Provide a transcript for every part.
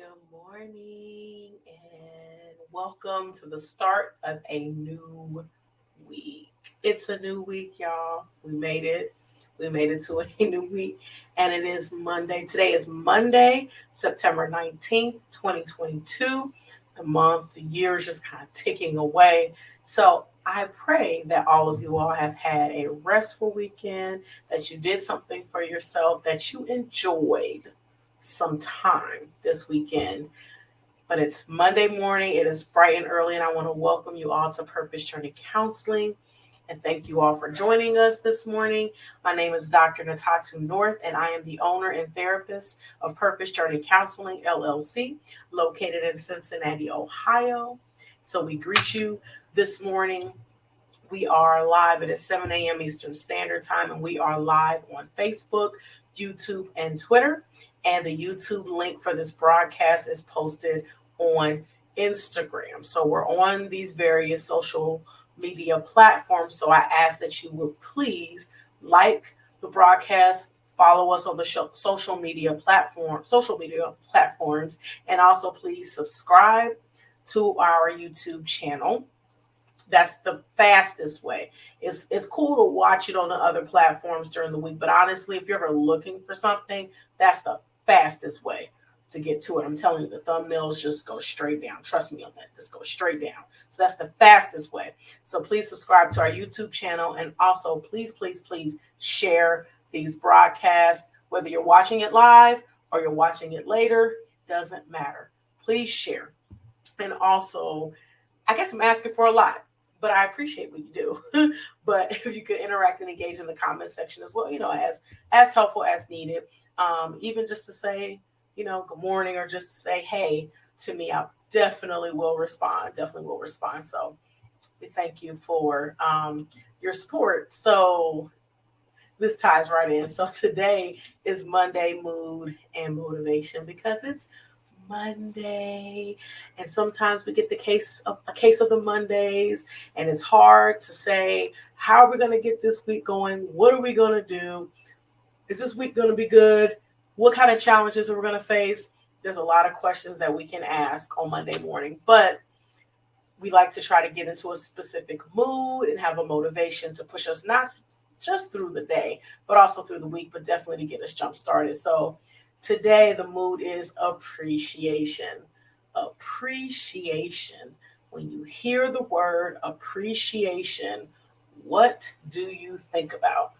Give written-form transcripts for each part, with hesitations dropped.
Good morning and welcome to the start of a new week. It's a new week, y'all. We made it. We made it to a new week, and it is Monday. Today is Monday, September 19th, 2022. The month, the year is just kind of ticking away. So I pray that all of you all have had a restful weekend, that you did something for yourself, that you enjoyed some time this weekend. But it's Monday morning, it is bright and early, and I want to welcome you all to Purpose Journey Counseling. And thank you all for joining us this morning. My name is Dr. Natatu North, and I am the owner and therapist of Purpose Journey Counseling, LLC, located in Cincinnati, Ohio. So we greet you this morning. We are live. It is 7 a.m. Eastern Standard Time, and we are live on Facebook, YouTube, and Twitter. And the YouTube link for this broadcast is posted on Instagram. So we're on these various social media platforms. So I ask that you would please like the broadcast, follow us on the social media platforms, and also please subscribe to our YouTube channel. That's the fastest way. It's cool to watch it on the other platforms during the week, but honestly, if you're ever looking for something, that's the fastest way to get to it. I'm telling you, the thumbnails just go straight down. Trust me on that. Just go straight down. So that's the fastest way. So please subscribe to our YouTube channel, and also please, please, please share these broadcasts, whether you're watching it live or you're watching it later, doesn't matter. Please share. And also, I guess I'm asking for a lot, but I appreciate what you do. But if you could interact and engage in the comment section as well, as helpful as needed. Even just to say, good morning, or just to say, hey, to me, I definitely will respond. So we thank you for your support. So this ties right in. So today is Monday Mood and Motivation, because it's Monday, and sometimes we get a case of the Mondays, and it's hard to say, how are we going to get this week going? What are we going to do? Is this week going to be good? What kind of challenges are we going to face? There's a lot of questions that we can ask on Monday morning, but we like to try to get into a specific mood and have a motivation to push us not just through the day, but also through the week, but definitely to get us jump started. So today, the mood is appreciation. Appreciation. When you hear the word appreciation, what do you think about?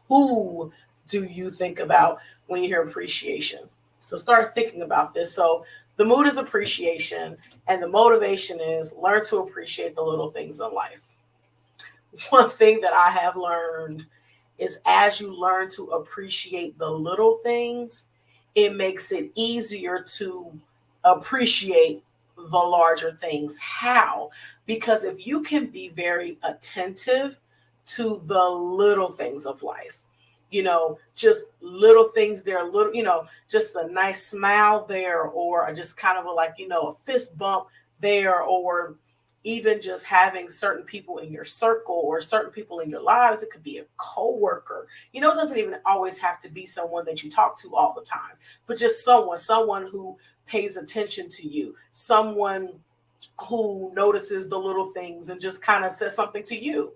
Who do you think about when you hear appreciation? So start thinking about this. So the mood is appreciation, and the motivation is learn to appreciate the little things in life. One thing that I have learned is, as you learn to appreciate the little things, it makes it easier to appreciate the larger things. How? Because if you can be very attentive to the little things of life, just little things there, just a nice smile there, or just kind of a fist bump there, or even just having certain people in your circle or certain people in your lives. It could be a coworker. It doesn't even always have to be someone that you talk to all the time, but just someone who pays attention to you, someone who notices the little things and just kind of says something to you.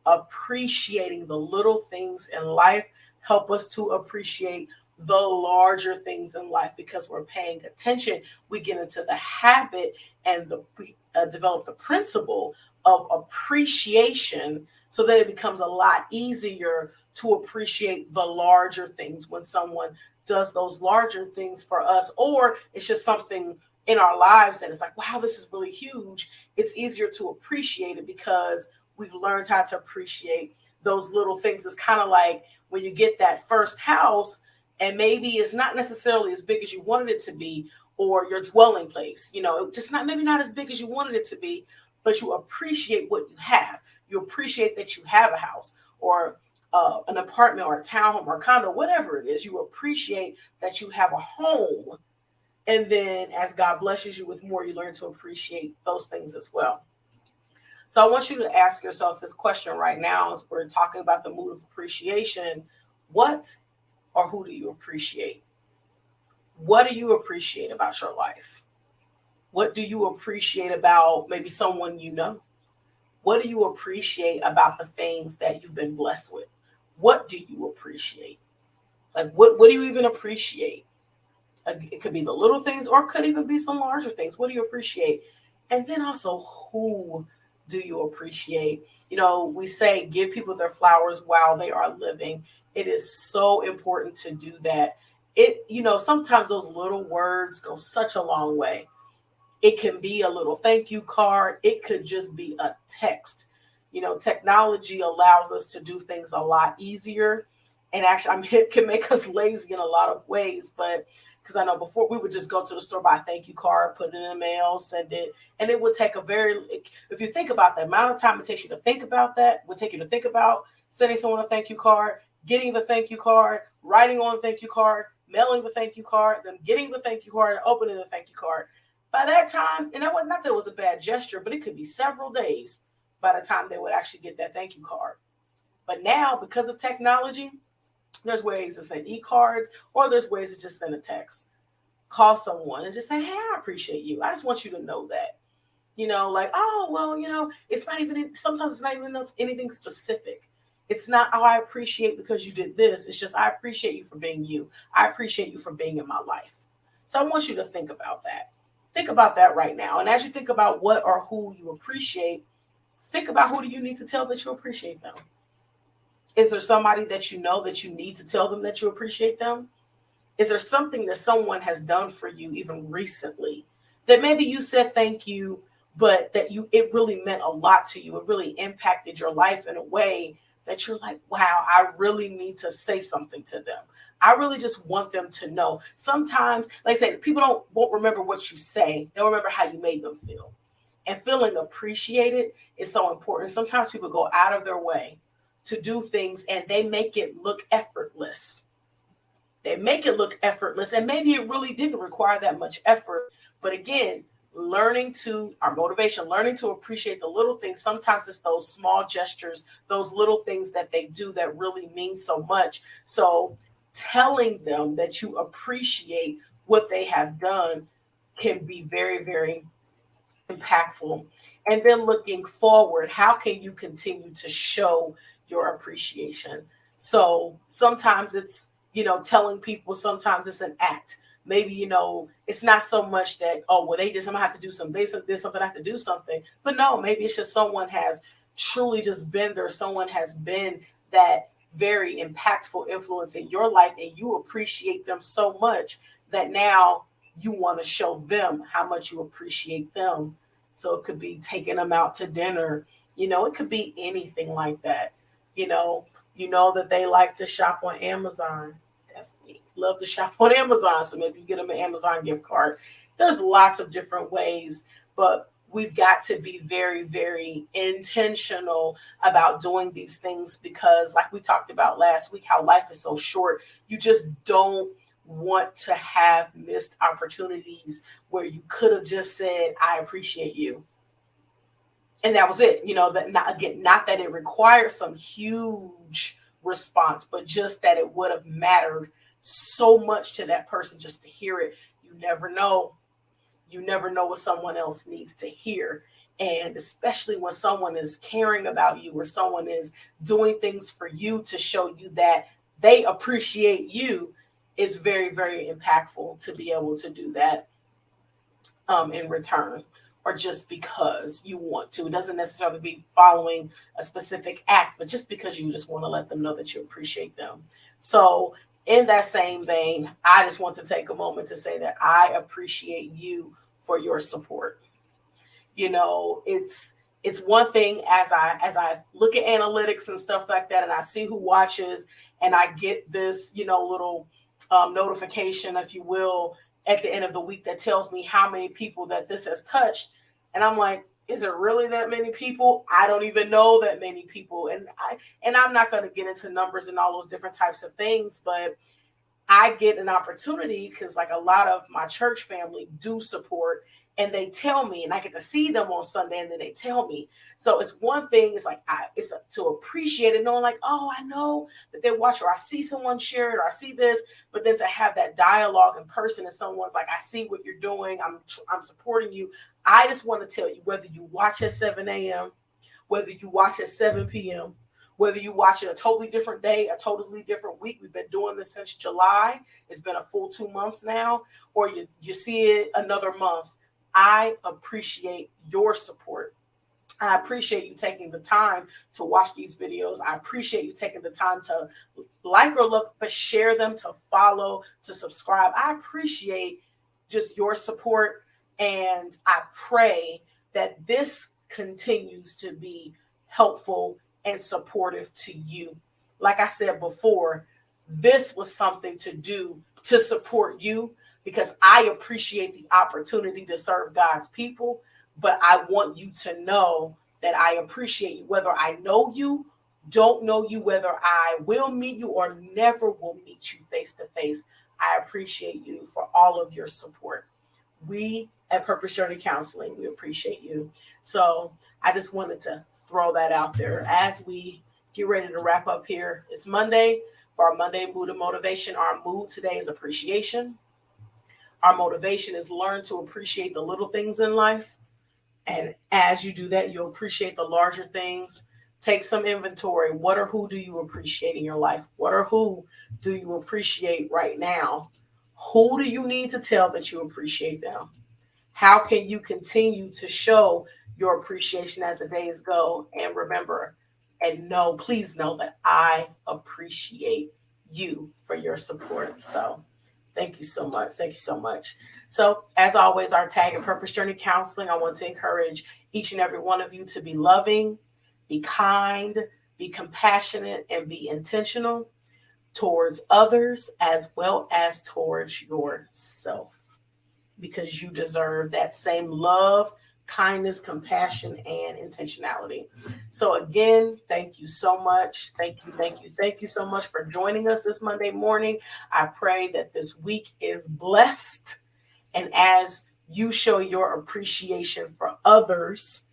Appreciating the little things in life help us to appreciate the larger things in life, because we're paying attention. We get into the habit and we develop the principle of appreciation, so that it becomes a lot easier to appreciate the larger things when someone does those larger things for us, or it's just something in our lives that is like, wow, this is really huge. It's easier to appreciate it because we've learned how to appreciate those little things. It's kind of like when you get that first house, and maybe it's not necessarily as big as you wanted it to be, or your dwelling place, just maybe not as big as you wanted it to be, but you appreciate what you have. You appreciate that you have a house, or an apartment, or a townhome, or a condo, whatever it is. You appreciate that you have a home. And then as God blesses you with more, you learn to appreciate those things as well. So I want you to ask yourself this question right now, as we're talking about the mood of appreciation. What or who do you appreciate? What do you appreciate about your life? What do you appreciate about maybe someone you know? What do you appreciate about the things that you've been blessed with? What do you appreciate? Like, what do you even appreciate? It could be the little things, or it could even be some larger things. What do you appreciate? And then also, who do you appreciate? We say give people their flowers while they are living. It is so important to do that. Sometimes those little words go such a long way. It can be a little thank you card. It could just be a text. Technology allows us to do things a lot easier. And actually, it can make us lazy in a lot of ways. But because I know before we would just go to the store, buy a thank you card, put it in the mail, send it. And it would take if you think about the amount of time it takes you to think about that, would take you to think about sending someone a thank you card, getting the thank you card, writing on the thank you card, mailing the thank you card, then getting the thank you card, and opening the thank you card. By that time, and that was not that it was a bad gesture, but it could be several days by the time they would actually get that thank you card. But now, because of technology, there's ways to send e-cards, or there's ways to just send a text. Call someone and just say, hey, I appreciate you. I just want you to know that. Like, oh, well, it's not even, sometimes it's not even anything specific. It's not, oh, I appreciate because you did this. It's just, I appreciate you for being you. I appreciate you for being in my life. So I want you to think about that. Think about that right now. And as you think about what or who you appreciate, think about who do you need to tell that you appreciate them. Is there somebody that you know that you need to tell them that you appreciate them? Is there something that someone has done for you even recently that maybe you said thank you, but it really meant a lot to you? It really impacted your life in a way that you're like, wow, I really need to say something to them. I really just want them to know. Sometimes, like I say, people won't remember what you say. They'll remember how you made them feel. And feeling appreciated is so important. Sometimes people go out of their way to do things and they make it look effortless. And maybe it really didn't require that much effort. But again, learning to appreciate the little things. Sometimes it's those small gestures, those little things that they do that really mean so much. So telling them that you appreciate what they have done can be very, very impactful. And then looking forward, how can you continue to show your appreciation? So sometimes it's, telling people, sometimes it's an act. Maybe, it's not so much that, oh, well, they just have to do something. There's something, I have to do something. But no, maybe it's just someone has truly just been there. Someone has been that very impactful influence in your life, and you appreciate them so much that now you want to show them how much you appreciate them. So it could be taking them out to dinner. It could be anything like that. That they like to shop on Amazon. That's me. Love to shop on Amazon. So maybe you get them an Amazon gift card. There's lots of different ways, but we've got to be very, very intentional about doing these things because, like we talked about last week, how life is so short. You just don't want to have missed opportunities where you could have just said, I appreciate you. And that was it. Not that it required some huge response, but just that it would have mattered so much to that person just to hear it. You never know. You never know what someone else needs to hear. And especially when someone is caring about you or someone is doing things for you to show you that they appreciate you, is very, very impactful to be able to do that in return, or just because you want to. It doesn't necessarily be following a specific act, but just because you just want to let them know that you appreciate them. So in that same vein, I just want to take a moment to say that I appreciate you for your support. It's one thing as I look at analytics and stuff like that, and I see who watches, and I get this, little notification, if you will, at the end of the week that tells me how many people that this has touched. And I'm like, is it really that many people? I don't even know that many people. And I'm not going to get into numbers and all those different types of things, but I get an opportunity because like a lot of my church family do support, and they tell me, and I get to see them on Sunday, and then they tell me. So it's one thing, it's like to appreciate it, knowing like, oh, I know that they watch, or I see someone share it, or I see this, but then to have that dialogue in person, and someone's like, I see what you're doing, I'm supporting you. I just want to tell you, whether you watch at 7 a.m., whether you watch at 7 p.m., whether you watch it a totally different day, a totally different week. We've been doing this since July. It's been a full 2 months now, or you see it another month. I appreciate your support. I appreciate you taking the time to watch these videos. I appreciate you taking the time to like or look, but share them, to follow, to subscribe. I appreciate just your support. And I pray that this continues to be helpful and supportive to you. Like I said before, this was something to do to support you, because I appreciate the opportunity to serve God's people. But I want you to know that I appreciate you, whether I know you, don't know you, whether I will meet you or never will meet you face to face. I appreciate you for all of your support. We at Purpose Journey Counseling, we appreciate you. So I just wanted to throw that out there as we get ready to wrap up here. It's Monday. For our Monday Mood and Motivation, our mood today is appreciation. Our motivation is learn to appreciate the little things in life. And as you do that, you'll appreciate the larger things. Take some inventory. What or who do you appreciate in your life? What or who do you appreciate right now? Who do you need to tell that you appreciate them? How can you continue to show your appreciation as the days go? And remember, and know, please know that I appreciate you for your support. So thank you so much. Thank you so much. So as always, our tag at Purpose Journey Counseling, I want to encourage each and every one of you to be loving, be kind, be compassionate, and be intentional towards others as well as towards yourself, because you deserve that same love, kindness, compassion, and intentionality. So again, thank you so much. Thank you so much for joining us this Monday morning. I pray that this week is blessed. And as you show your appreciation for others,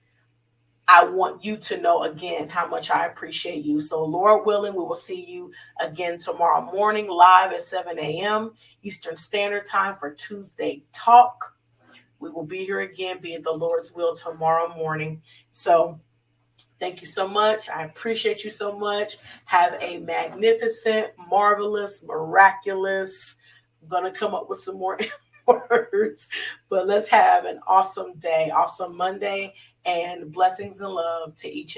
I want you to know again how much I appreciate you. So Lord willing, we will see you again tomorrow morning live at 7 a.m. Eastern Standard Time for Tuesday Talk. We will be here again, be it the Lord's will, tomorrow morning. So thank you so much. I appreciate you so much. Have a magnificent, marvelous, miraculous. I'm going to come up with some more words, but let's have an awesome day, awesome Monday, and blessings and love to each